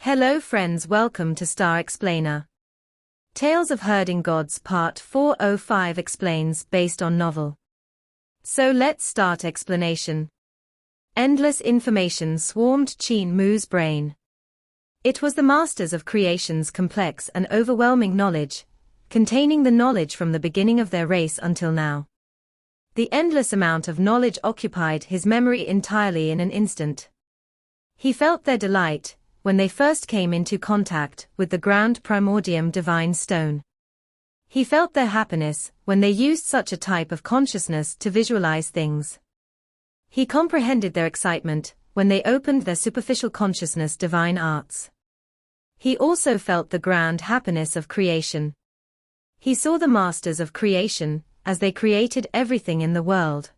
Hello friends, welcome to Star Explainer. Tales of Herding Gods Part 405 explains based on novel. So let's start explanation. Endless information swarmed Qin Mu's brain. It was the masters of creation's complex and overwhelming knowledge, containing the knowledge from the beginning of their race until now. The endless amount of knowledge occupied his memory entirely in an instant. He felt their delight when they first came into contact with the ground primordium divine stone. He felt their happiness when they used such a type of consciousness to visualize things. He comprehended their excitement when they opened their superficial consciousness divine arts. He also felt the grand happiness of creation. He saw the masters of creation as they created everything in the world.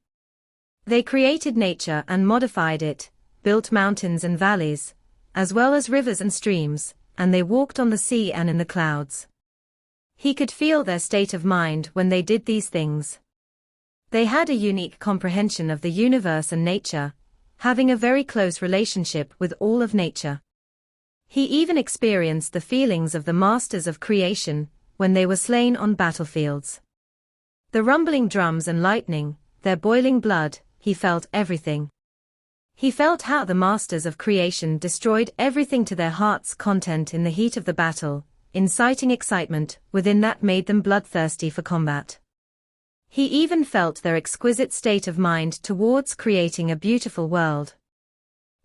They created nature and modified it, built mountains and valleys, as well as rivers and streams, and they walked on the sea and in the clouds. He could feel their state of mind when they did these things. They had a unique comprehension of the universe and nature, having a very close relationship with all of nature. He even experienced the feelings of the masters of creation when they were slain on battlefields. The rumbling drums and lightning, their boiling blood, he felt everything. He felt how the masters of creation destroyed everything to their heart's content in the heat of the battle, inciting excitement within that made them bloodthirsty for combat. He even felt their exquisite state of mind towards creating a beautiful world.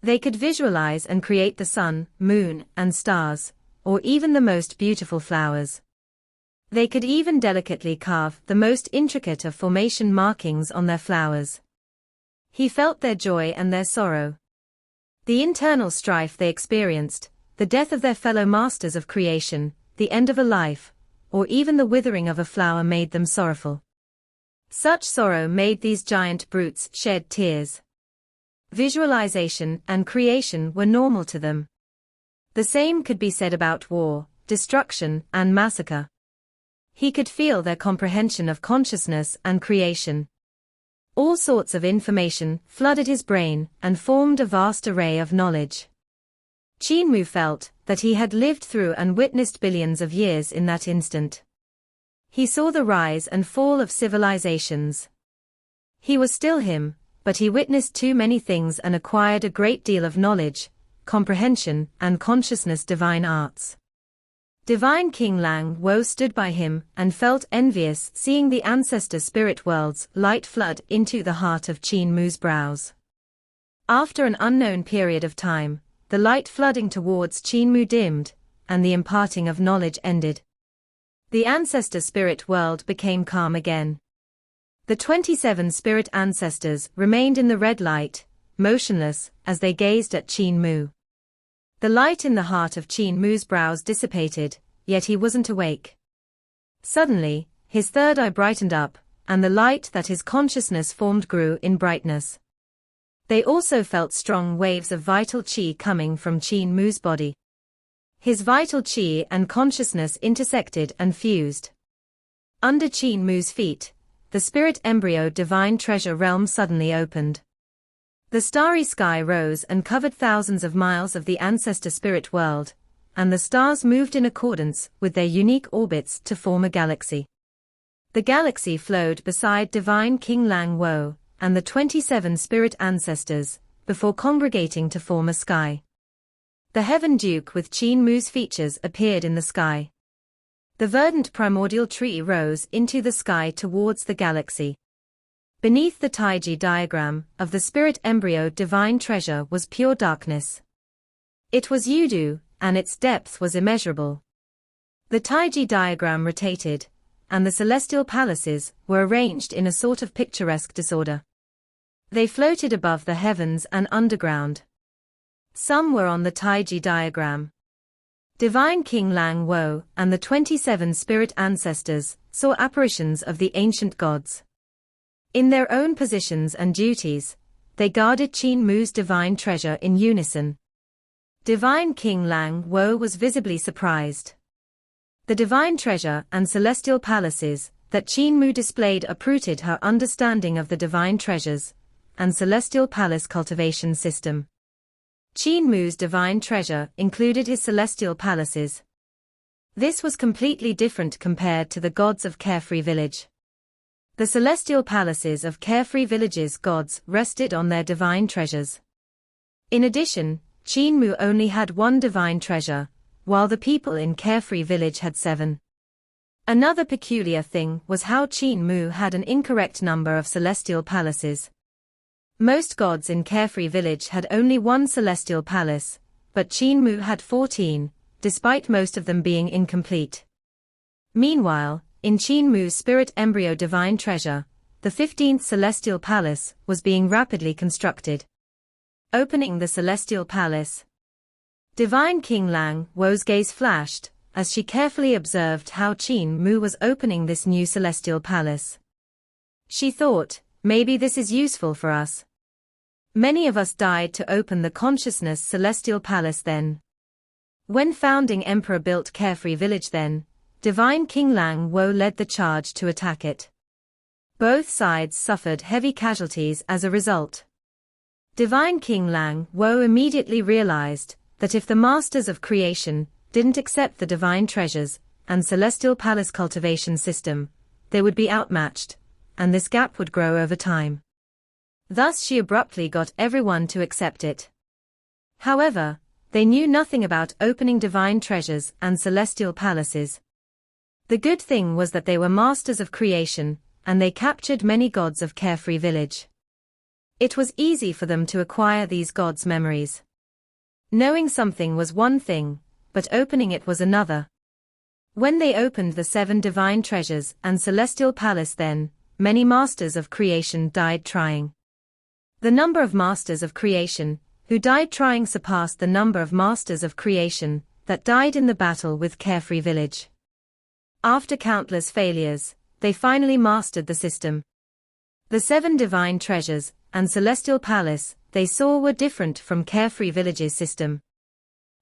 They could visualize and create the sun, moon, and stars, or even the most beautiful flowers. They could even delicately carve the most intricate of formation markings on their flowers. He felt their joy and their sorrow. The internal strife they experienced, the death of their fellow masters of creation, the end of a life, or even the withering of a flower made them sorrowful. Such sorrow made these giant brutes shed tears. Visualization and creation were normal to them. The same could be said about war, destruction, and massacre. He could feel their comprehension of consciousness and creation. All sorts of information flooded his brain and formed a vast array of knowledge. Qin Mu felt that he had lived through and witnessed billions of years in that instant. He saw the rise and fall of civilizations. He was still him, but he witnessed too many things and acquired a great deal of knowledge, comprehension, and consciousness divine arts. Divine King Lang Wo stood by him and felt envious seeing the Ancestor spirit world's light flood into the heart of Qin Mu's brows. After an unknown period of time, the light flooding towards Qin Mu dimmed, and the imparting of knowledge ended. The Ancestor spirit world became calm again. The 27 spirit ancestors remained in the red light, motionless, as they gazed at Qin Mu. The light in the heart of Qin Mu's brows dissipated, yet he wasn't awake. Suddenly, his third eye brightened up, and the light that his consciousness formed grew in brightness. They also felt strong waves of vital qi coming from Qin Mu's body. His vital qi and consciousness intersected and fused. Under Qin Mu's feet, the spirit embryo divine treasure realm suddenly opened. The starry sky rose and covered thousands of miles of the Ancestor spirit world, and the stars moved in accordance with their unique orbits to form a galaxy. The galaxy flowed beside divine King Lang Wo and the 27 spirit ancestors, before congregating to form a sky. The heaven duke with Qin Mu's features appeared in the sky. The verdant primordial tree rose into the sky towards the galaxy. Beneath the Taiji diagram of the spirit embryo divine treasure was pure darkness. It was Yudu, and its depth was immeasurable. The Taiji diagram rotated, and the celestial palaces were arranged in a sort of picturesque disorder. They floated above the heavens and underground. Some were on the Taiji diagram. Divine King Lang Wo and the 27 spirit ancestors saw apparitions of the ancient gods. In their own positions and duties, they guarded Qin Mu's divine treasure in unison. Divine King Lang Wo was visibly surprised. The divine treasure and celestial palaces that Qin Mu displayed uprooted her understanding of the divine treasures and celestial palace cultivation system. Qin Mu's divine treasure included his celestial palaces. This was completely different compared to the gods of Carefree Village. The celestial palaces of Carefree Village's gods rested on their divine treasures. In addition, Qin Mu only had one divine treasure, while the people in Carefree Village had 7. Another peculiar thing was how Qin Mu had an incorrect number of celestial palaces. Most gods in Carefree Village had only one celestial palace, but Qin Mu had 14, despite most of them being incomplete. Meanwhile, in Qin Mu's spirit embryo divine treasure, the 15th celestial palace was being rapidly constructed. Opening the celestial palace. Divine King Lang Wo's gaze flashed, as she carefully observed how Qin Mu was opening this new celestial palace. She thought, maybe this is useful for us. Many of us died to open the consciousness celestial palace then. When founding Emperor built Carefree Village then, Divine King Lang Wo led the charge to attack it. Both sides suffered heavy casualties as a result. Divine King Lang Wo immediately realized that if the Masters of Creation didn't accept the divine treasures and celestial palace cultivation system, they would be outmatched, and this gap would grow over time. Thus she abruptly got everyone to accept it. However, they knew nothing about opening divine treasures and celestial palaces. The good thing was that they were Masters of Creation, and they captured many gods of Carefree Village. It was easy for them to acquire these gods' memories. Knowing something was one thing, but opening it was another. When they opened the 7 divine treasures and celestial palace then, many Masters of Creation died trying. The number of Masters of Creation who died trying surpassed the number of Masters of Creation that died in the battle with Carefree Village. After countless failures, they finally mastered the system. The 7 divine treasures and celestial palace they saw were different from Carefree Village's system.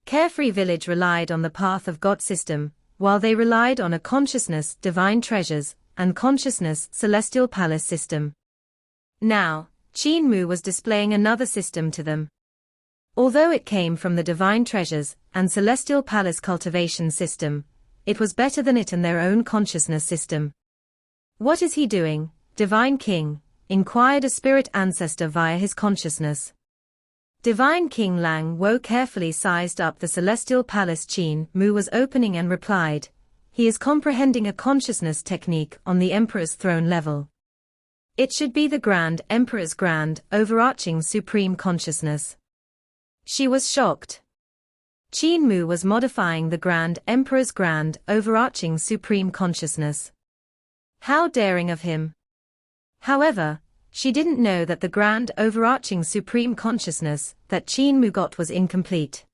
Carefree Village relied on the Path of God system, while they relied on a consciousness divine treasures and consciousness celestial palace system. Now, Qin Mu was displaying another system to them. Although it came from the divine treasures and celestial palace cultivation system, it was better than it in their own consciousness system. What is he doing, Divine King? Inquired a spirit ancestor via his consciousness. Divine King Lang Wo carefully sized up the celestial palace Qin Mu was opening and replied, he is comprehending a consciousness technique on the Emperor's throne level. It should be the Grand Emperor's grand, overarching supreme consciousness. She was shocked. Qin Mu was modifying the Grand Emperor's grand, overarching supreme consciousness. How daring of him! However, she didn't know that the grand overarching supreme consciousness that Qin Mu got was incomplete.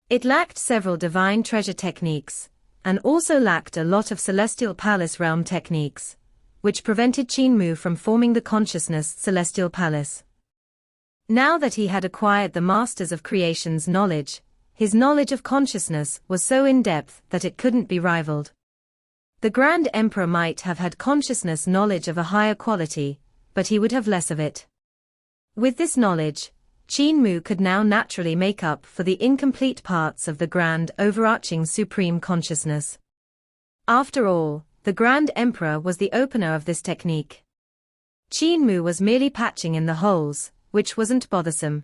It lacked several divine treasure techniques, and also lacked a lot of celestial palace realm techniques, which prevented Qin Mu from forming the consciousness celestial palace. Now that he had acquired the Masters of Creation's knowledge, his knowledge of consciousness was so in-depth that it couldn't be rivaled. The Grand Emperor might have had consciousness knowledge of a higher quality, but he would have less of it. With this knowledge, Qin Mu could now naturally make up for the incomplete parts of the grand overarching supreme consciousness. After all, the Grand Emperor was the opener of this technique. Qin Mu was merely patching in the holes, which wasn't bothersome.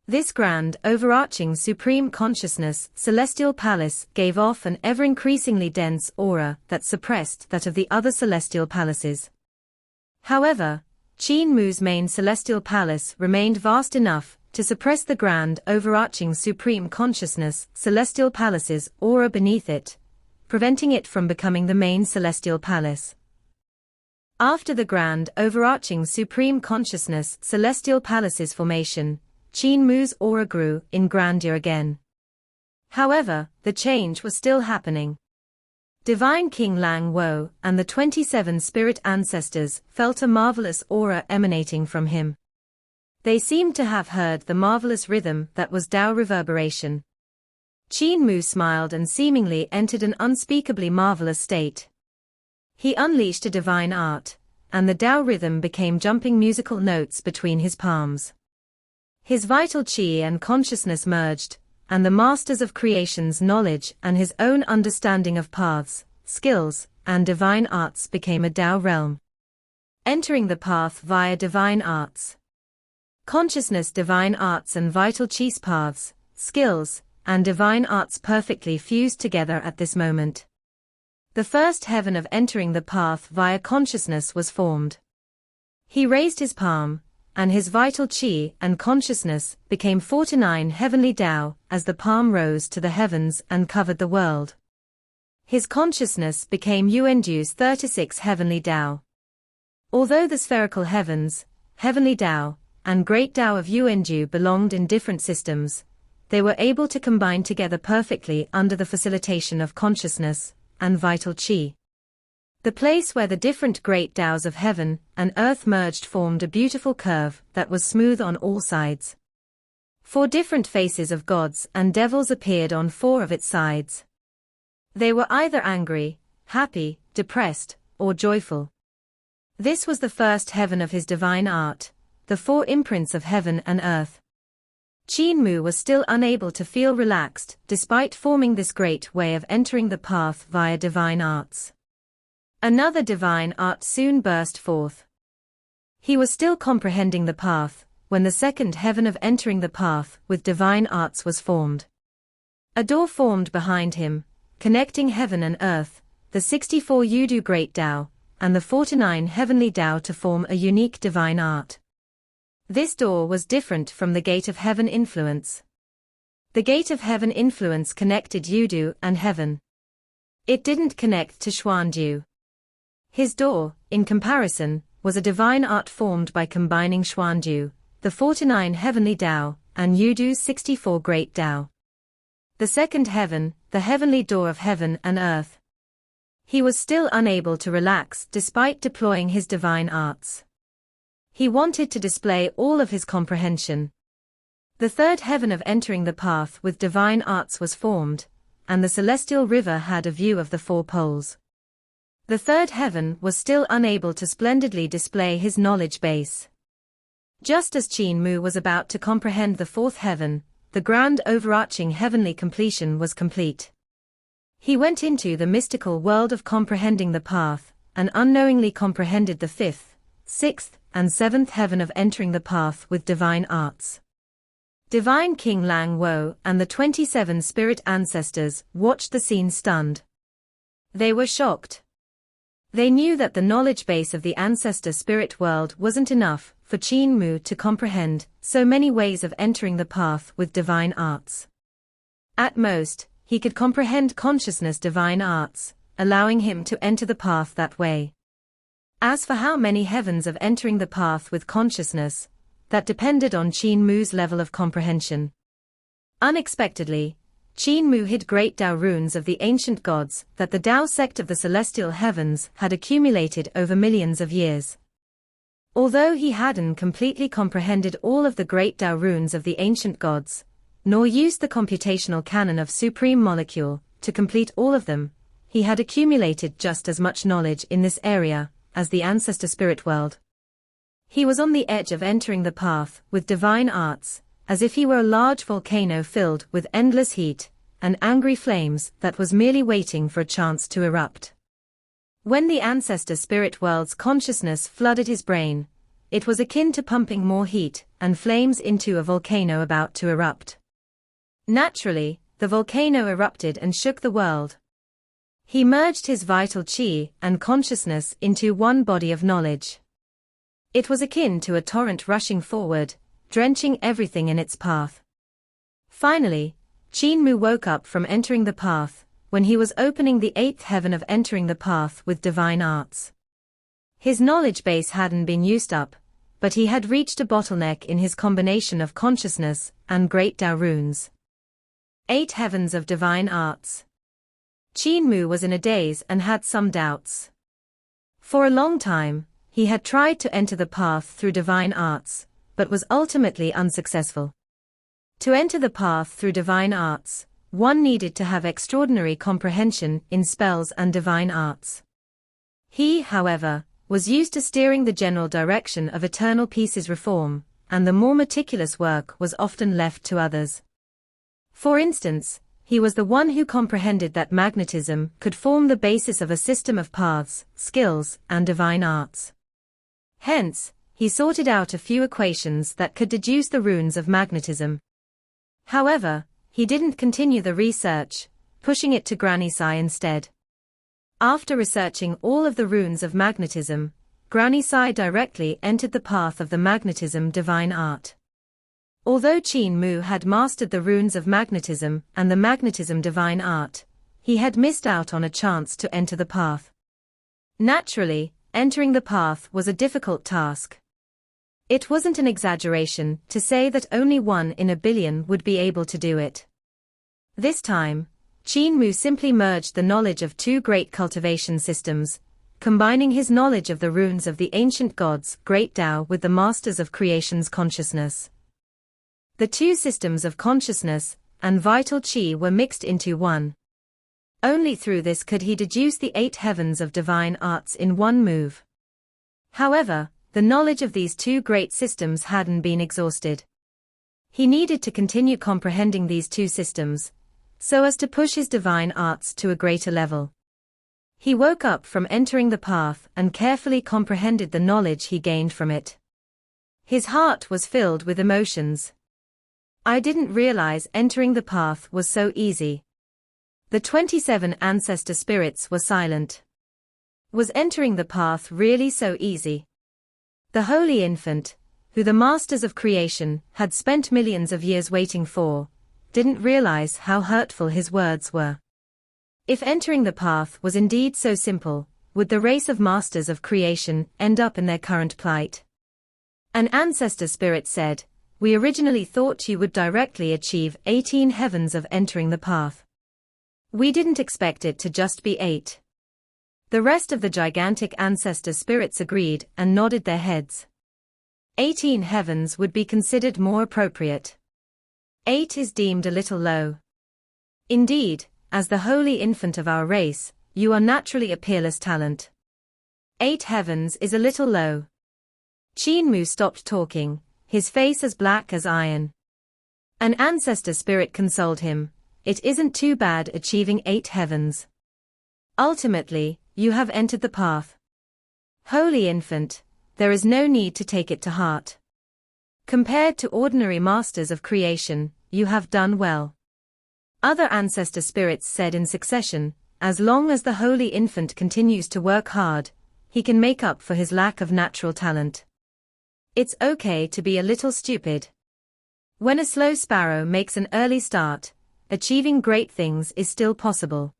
This grand overarching supreme consciousness celestial palace gave off an ever-increasingly dense aura that suppressed that of the other celestial palaces. However, Qin Mu's main celestial palace remained vast enough to suppress the grand overarching supreme consciousness celestial palace's aura beneath it, preventing it from becoming the main celestial palace. After the grand overarching supreme consciousness celestial palace's formation, Qin Mu's aura grew in grandeur again. However, the change was still happening. Divine King Lang Wo and the 27 spirit ancestors felt a marvelous aura emanating from him. They seemed to have heard the marvelous rhythm that was Tao reverberation. Qin Mu smiled and seemingly entered an unspeakably marvelous state. He unleashed a divine art, and the Tao rhythm became jumping musical notes between his palms. His vital qi and consciousness merged, and the masters of creation's knowledge and his own understanding of paths, skills, and divine arts became a Tao realm. Entering the path via divine arts. Consciousness, divine arts and vital qi's paths, skills, and divine arts perfectly fused together at this moment. The first heaven of entering the path via consciousness was formed. He raised his palm, and his vital qi and consciousness became 49 heavenly Tao as the palm rose to the heavens and covered the world. His consciousness became Yuanju's 36 heavenly Tao. Although the spherical heavens, heavenly Tao, and great Tao of Yuanju belonged in different systems, they were able to combine together perfectly under the facilitation of consciousness and vital qi. The place where the different great Taos of heaven and earth merged formed a beautiful curve that was smooth on all sides. 4 different faces of gods and devils appeared on 4 of its sides. They were either angry, happy, depressed, or joyful. This was the first heaven of his divine art, the 4 imprints of heaven and earth. Qin Mu was still unable to feel relaxed despite forming this great way of entering the path via divine arts. Another divine art soon burst forth. He was still comprehending the path when the second heaven of entering the path with divine arts was formed. A door formed behind him, connecting heaven and earth, the 64 Yudu Great Tao, and the 49 heavenly Tao to form a unique divine art. This door was different from the Gate of Heaven influence. The Gate of Heaven influence connected Yudu and heaven. It didn't connect to Xuanju. His door, in comparison, was a divine art formed by combining Xuanju, the 49 heavenly Tao, and Yudu's 64 great Tao. The second heaven, the heavenly door of heaven and earth. He was still unable to relax despite deploying his divine arts. He wanted to display all of his comprehension. The third heaven of entering the path with divine arts was formed, and the celestial river had a view of the 4 poles. The third heaven was still unable to splendidly display his knowledge base. Just as Qin Mu was about to comprehend the 4th heaven, the grand overarching heavenly completion was complete. He went into the mystical world of comprehending the path, and unknowingly comprehended the 5th, 6th, and 7th heaven of entering the path with divine arts. Divine King Lang Wo and the 27 spirit ancestors watched the scene stunned. They were shocked. They knew that the knowledge base of the ancestor spirit world wasn't enough for Qin Mu to comprehend so many ways of entering the path with divine arts. At most, he could comprehend consciousness divine arts, allowing him to enter the path that way. As for how many heavens of entering the path with consciousness, that depended on Qin Mu's level of comprehension. Unexpectedly, Qin Mu hid great Tao runes of the ancient gods that the Tao sect of the celestial heavens had accumulated over millions of years. Although he hadn't completely comprehended all of the great Tao runes of the ancient gods, nor used the computational canon of Supreme Molecule to complete all of them, he had accumulated just as much knowledge in this area as the ancestor spirit world. He was on the edge of entering the path with divine arts, as if he were a large volcano filled with endless heat and angry flames that was merely waiting for a chance to erupt. When the ancestor spirit world's consciousness flooded his brain, it was akin to pumping more heat and flames into a volcano about to erupt. Naturally, the volcano erupted and shook the world. He merged his vital qi and consciousness into one body of knowledge. It was akin to a torrent rushing forward, drenching everything in its path. Finally, Qin Mu woke up from entering the path, when he was opening the 8th heaven of entering the path with divine arts. His knowledge base hadn't been used up, but he had reached a bottleneck in his combination of consciousness and great Tao runes. 8 heavens of divine arts. Qin Mu was in a daze and had some doubts. For a long time, he had tried to enter the path through divine arts, but was ultimately unsuccessful. To enter the path through divine arts, one needed to have extraordinary comprehension in spells and divine arts. He, however, was used to steering the general direction of Eternal Peace's reform, and the more meticulous work was often left to others. For instance, he was the one who comprehended that magnetism could form the basis of a system of paths, skills, and divine arts. Hence, he sorted out a few equations that could deduce the runes of magnetism. However, he didn't continue the research, pushing it to Granny Sai instead. After researching all of the runes of magnetism, Granny Sai directly entered the path of the magnetism divine art. Although Qin Mu had mastered the runes of magnetism and the magnetism divine art, he had missed out on a chance to enter the path. Naturally, entering the path was a difficult task. It wasn't an exaggeration to say that only 1 in a billion would be able to do it. This time, Qin Mu simply merged the knowledge of 2 great cultivation systems, combining his knowledge of the runes of the ancient gods' great Tao with the masters of creation's consciousness. The 2 systems of consciousness and vital qi were mixed into one. Only through this could he deduce the 8 heavens of divine arts in one move. However, the knowledge of these 2 great systems hadn't been exhausted. He needed to continue comprehending these 2 systems, so as to push his divine arts to a greater level. He woke up from entering the path and carefully comprehended the knowledge he gained from it. His heart was filled with emotions. I didn't realize entering the path was so easy. The 27 ancestor spirits were silent. Was entering the path really so easy? The Holy Infant, who the masters of creation had spent millions of years waiting for, didn't realize how hurtful his words were. If entering the path was indeed so simple, would the race of masters of creation end up in their current plight? An ancestor spirit said, "We originally thought you would directly achieve 18 heavens of entering the path. We didn't expect it to just be 8. The rest of the gigantic ancestor spirits agreed and nodded their heads. 18 heavens would be considered more appropriate. 8 is deemed a little low. Indeed, as the holy infant of our race, you are naturally a peerless talent. 8 heavens is a little low." Qin Mu stopped talking, his face as black as iron. An ancestor spirit consoled him, "It isn't too bad achieving 8 heavens. Ultimately, you have entered the path. Holy infant, there is no need to take it to heart. Compared to ordinary masters of creation, you have done well." Other ancestor spirits said in succession, "As long as the holy infant continues to work hard, he can make up for his lack of natural talent. It's okay to be a little stupid. When a slow sparrow makes an early start, achieving great things is still possible."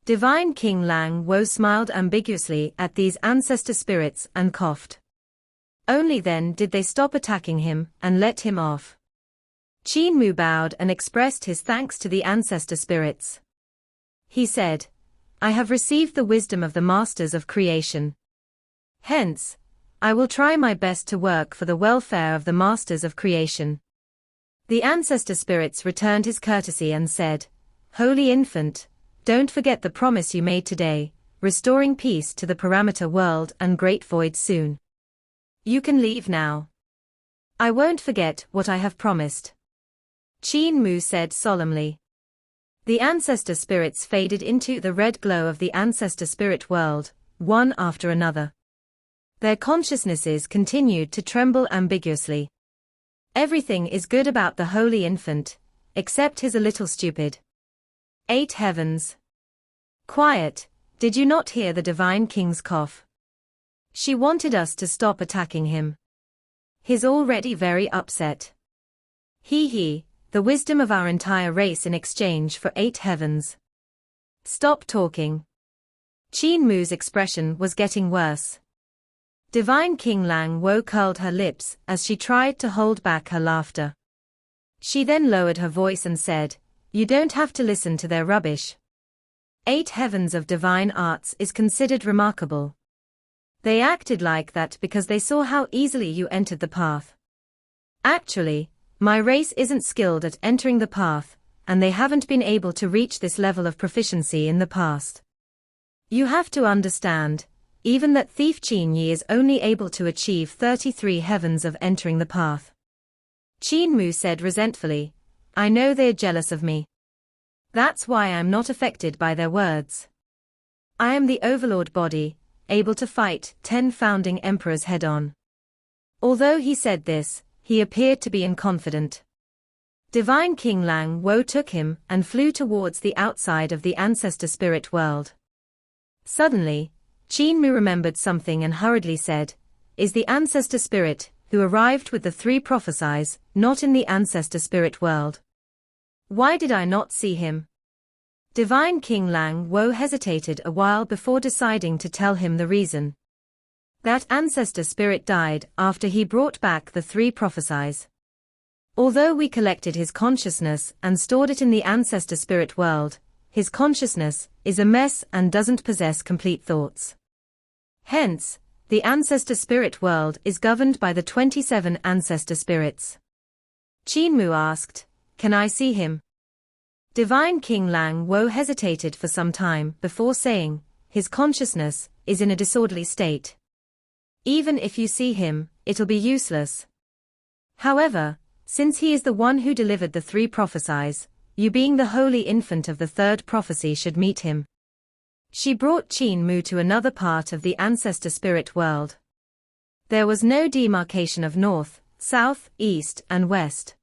Divine King Lang Wo smiled ambiguously at these ancestor spirits and coughed. Only then did they stop attacking him and let him off. Qin Mu bowed and expressed his thanks to the ancestor spirits. He said, "I have received the wisdom of the masters of creation. Hence, I will try my best to work for the welfare of the masters of creation." The ancestor spirits returned his courtesy and said, "Holy infant, don't forget the promise you made today, restoring peace to the parameter world and great void soon. You can leave now." "I won't forget what I have promised," Qin Mu said solemnly. The ancestor spirits faded into the red glow of the ancestor spirit world, one after another. Their consciousnesses continued to tremble ambiguously. Everything is good about the holy infant, except he's a little stupid. 8 heavens. Quiet, did you not hear the divine king's cough? She wanted us to stop attacking him. He's already very upset. He, the wisdom of our entire race in exchange for 8 heavens. Stop talking. Qin Mu's expression was getting worse. Divine King Lang Wo curled her lips as she tried to hold back her laughter. She then lowered her voice and said, "You don't have to listen to their rubbish. 8 heavens of divine arts is considered remarkable. They acted like that because they saw how easily you entered the path. Actually, my race isn't skilled at entering the path, and they haven't been able to reach this level of proficiency in the past. You have to understand, even that thief Qin Yi is only able to achieve 33 heavens of entering the path. Qin Mu said resentfully, I know they're jealous of me. That's why I'm not affected by their words. I am the overlord body, able to fight 10 founding emperors head-on. Although he said this, he appeared to be confident. Divine King Lang Wo took him and flew towards the outside of the Ancestor spirit world. Suddenly, Qin Mu remembered something and hurriedly said, Is the Ancestor spirit, who arrived with the 3 prophecies, not in the Ancestor spirit world? Why did I not see him? Divine King Lang Wo hesitated a while before deciding to tell him the reason. That Ancestor spirit died after he brought back the 3 prophecies. Although we collected his consciousness and stored it in the Ancestor spirit world, his consciousness is a mess and doesn't possess complete thoughts. Hence, the Ancestor spirit world is governed by the 27 Ancestor spirits. Qin Mu asked, Can I see him? Divine King Lang Wo hesitated for some time before saying, His consciousness is in a disorderly state. Even if you see him, it'll be useless. However, since he is the one who delivered the 3 prophecies, you being the holy infant of the 3rd prophecy should meet him. She brought Qin Mu to another part of the Ancestor spirit world. There was no demarcation of north, south, east, and west.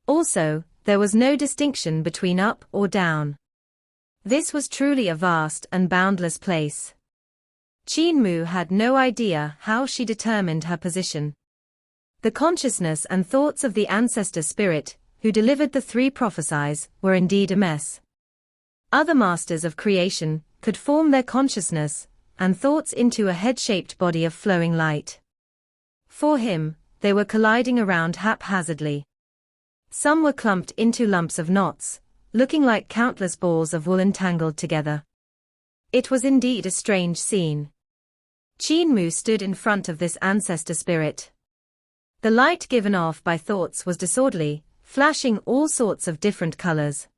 Also, there was no distinction between up or down. This was truly a vast and boundless place. Qin Mu had no idea how she determined her position. The consciousness and thoughts of the Ancestor spirit, who delivered the 3 prophecies, were indeed a mess. Other masters of creation could form their consciousness and thoughts into a head-shaped body of flowing light. For him, they were colliding around haphazardly. Some were clumped into lumps of knots, looking like countless balls of wool entangled together. It was indeed a strange scene. Qin Mu stood in front of this Ancestor spirit. The light given off by thoughts was disorderly, flashing all sorts of different colors.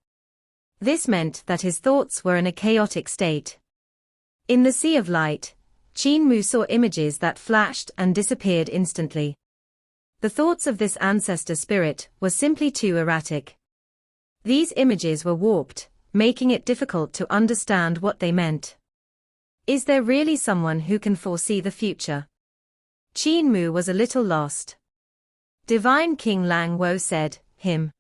This meant that his thoughts were in a chaotic state. In the sea of light, Qin Mu saw images that flashed and disappeared instantly. The thoughts of this Ancestor spirit were simply too erratic. These images were warped, making it difficult to understand what they meant. Is there really someone who can foresee the future? Qin Mu was a little lost. Divine King Lang Wo said, Him.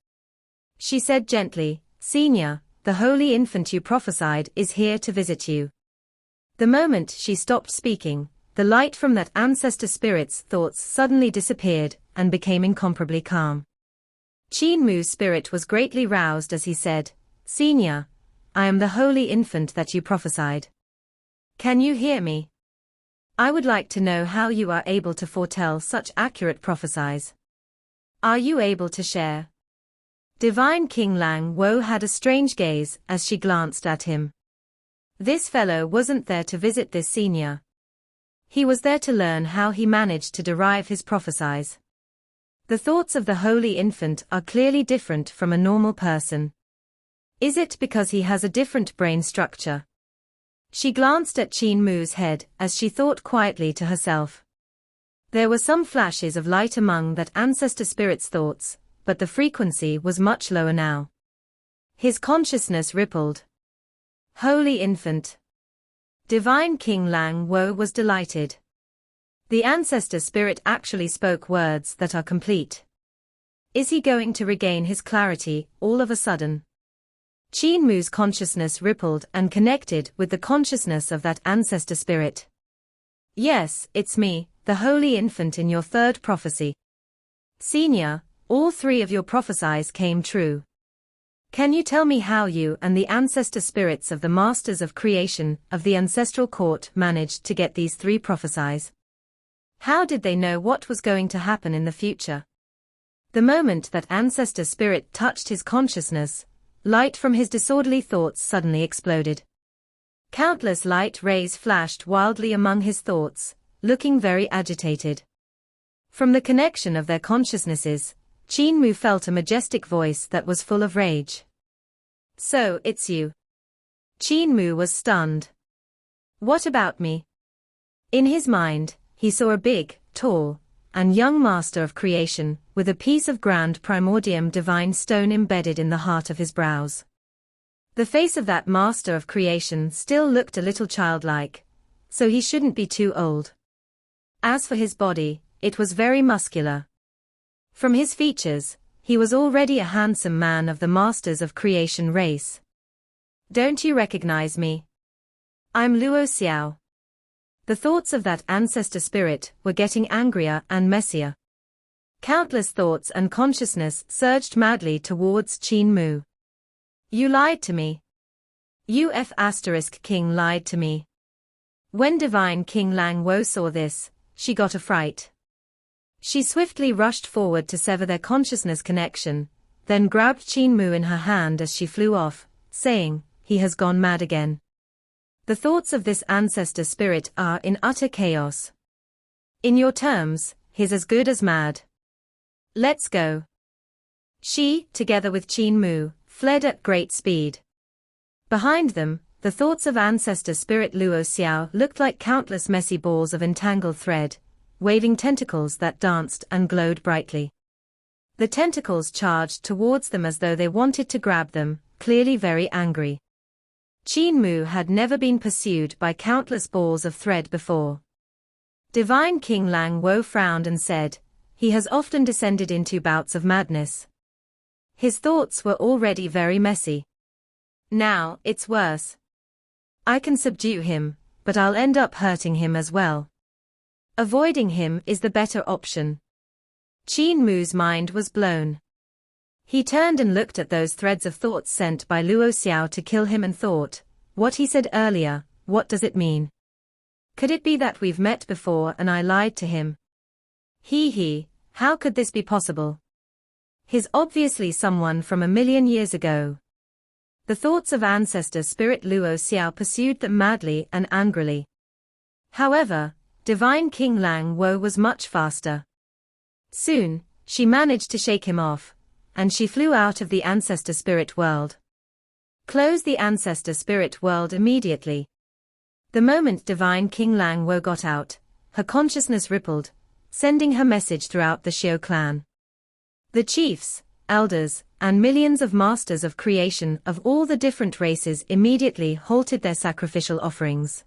She said gently, Senior, the holy infant you prophesied is here to visit you. The moment she stopped speaking, the light from that Ancestor spirit's thoughts suddenly disappeared and became incomparably calm. Qin Mu's spirit was greatly roused as he said, Senior, I am the holy infant that you prophesied. Can you hear me? I would like to know how you are able to foretell such accurate prophecies. Are you able to share? Divine King Lang Wo had a strange gaze as she glanced at him. This fellow wasn't there to visit this senior. He was there to learn how he managed to derive his prophecies. The thoughts of the holy infant are clearly different from a normal person. Is it because he has a different brain structure? She glanced at Qin Mu's head as she thought quietly to herself. There were some flashes of light among that Ancestor spirit's thoughts, but the frequency was much lower now. His consciousness rippled. Holy infant. Divine King Lang Wo was delighted. The Ancestor spirit actually spoke words that are complete. Is he going to regain his clarity all of a sudden? Qin Mu's consciousness rippled and connected with the consciousness of that Ancestor spirit. Yes, it's me, the holy infant in your 3rd prophecy. Senior, all 3 of your prophecies came true. Can you tell me how you and the Ancestor spirits of the Masters of Creation of the Ancestral Court managed to get these 3 prophecies? How did they know what was going to happen in the future? The moment that Ancestor spirit touched his consciousness, light from his disorderly thoughts suddenly exploded. Countless light rays flashed wildly among his thoughts, looking very agitated. From the connection of their consciousnesses, Qin Mu felt a majestic voice that was full of rage. So, it's you. Qin Mu was stunned. What about me? In his mind, he saw a big, tall, and young master of creation, with a piece of grand primordium divine stone embedded in the heart of his brows. The face of that master of creation still looked a little childlike, so he shouldn't be too old. As for his body, it was very muscular. From his features, he was already a handsome man of the masters of creation race. "Don't you recognize me? I'm Luo Xiao." The thoughts of that ancestor spirit were getting angrier and messier. Countless thoughts and consciousness surged madly towards Qin Mu. "You lied to me. King lied to me." When divine King Lang Wo saw this, she got a fright. She swiftly rushed forward to sever their consciousness connection, then grabbed Qin Mu in her hand as she flew off, saying, "He has gone mad again." The thoughts of this ancestor spirit are in utter chaos. In your terms, he's as good as mad. Let's go. She, together with Qin Mu, fled at great speed. Behind them, the thoughts of ancestor spirit Luo Xiao looked like countless messy balls of entangled thread, waving tentacles that danced and glowed brightly. The tentacles charged towards them as though they wanted to grab them, clearly very angry. Qin Mu had never been pursued by countless balls of thread before. Divine King Lang Wo frowned and said, "He has often descended into bouts of madness. His thoughts were already very messy. Now, it's worse. I can subdue him, but I'll end up hurting him as well. Avoiding him is the better option." Qin Mu's mind was blown. He turned and looked at those threads of thoughts sent by Luo Xiao to kill him and thought, "What he said earlier, what does it mean? Could it be that we've met before and I lied to him? How could this be possible? He's obviously someone from 1,000,000 years ago." The thoughts of ancestor spirit Luo Xiao pursued them madly and angrily. However, divine King Lang Wo was much faster. Soon, she managed to shake him off, and she flew out of the ancestor spirit world. Close the ancestor spirit world immediately. The moment divine King Lang Wo got out, her consciousness rippled, sending her message throughout the Xiao clan. The chiefs, elders, and millions of masters of creation of all the different races immediately halted their sacrificial offerings.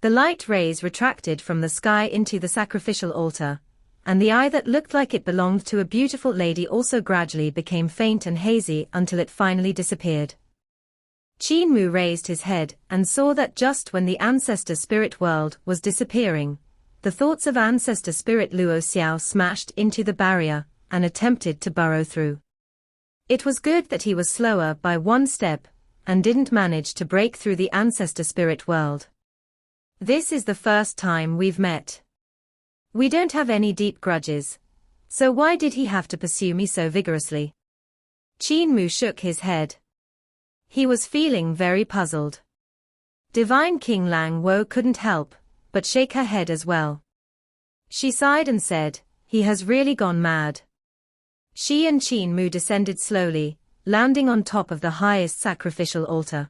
The light rays retracted from the sky into the sacrificial altar, and the eye that looked like it belonged to a beautiful lady also gradually became faint and hazy until it finally disappeared. Qin Mu raised his head and saw that just when the ancestor spirit world was disappearing, the thoughts of ancestor spirit Luo Xiao smashed into the barrier and attempted to burrow through. It was good that he was slower by one step and didn't manage to break through the ancestor spirit world. "This is the first time we've met. We don't have any deep grudges, so why did he have to pursue me so vigorously?" Qin Mu shook his head. He was feeling very puzzled. Divine King Lang Wo couldn't help but shake her head as well. She sighed and said, "He has really gone mad." She and Qin Mu descended slowly, landing on top of the highest sacrificial altar.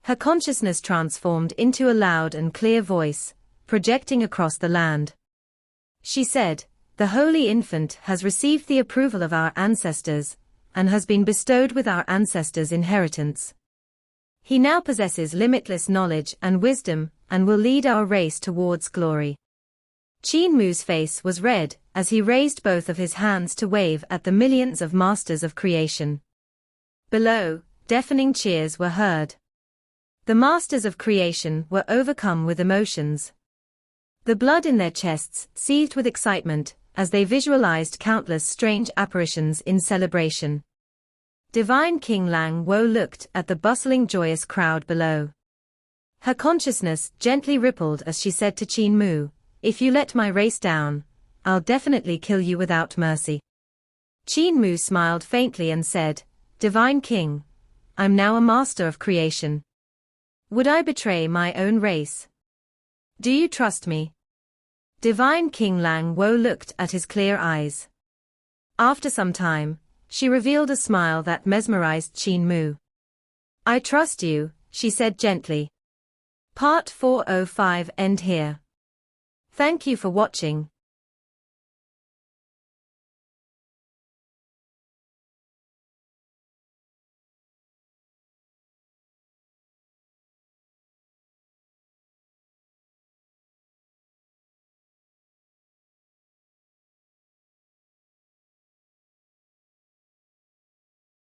Her consciousness transformed into a loud and clear voice, projecting across the land. She said, "The Holy Infant has received the approval of our ancestors, and has been bestowed with our ancestors' inheritance. He now possesses limitless knowledge and wisdom, and will lead our race towards glory." Qin Mu's face was red as he raised both of his hands to wave at the millions of masters of creation. Below, deafening cheers were heard. The masters of creation were overcome with emotions. The blood in their chests seethed with excitement as they visualized countless strange apparitions in celebration. Divine King Lang Wo looked at the bustling joyous crowd below. Her consciousness gently rippled as she said to Qin Mu, "If you let my race down, I'll definitely kill you without mercy." Qin Mu smiled faintly and said, "Divine King, I'm now a master of creation. Would I betray my own race? Do you trust me?" Divine King Lang Wo looked at his clear eyes. After some time, she revealed a smile that mesmerized Qin Mu. "I trust you," she said gently. Part 405 end here. Thank you for watching.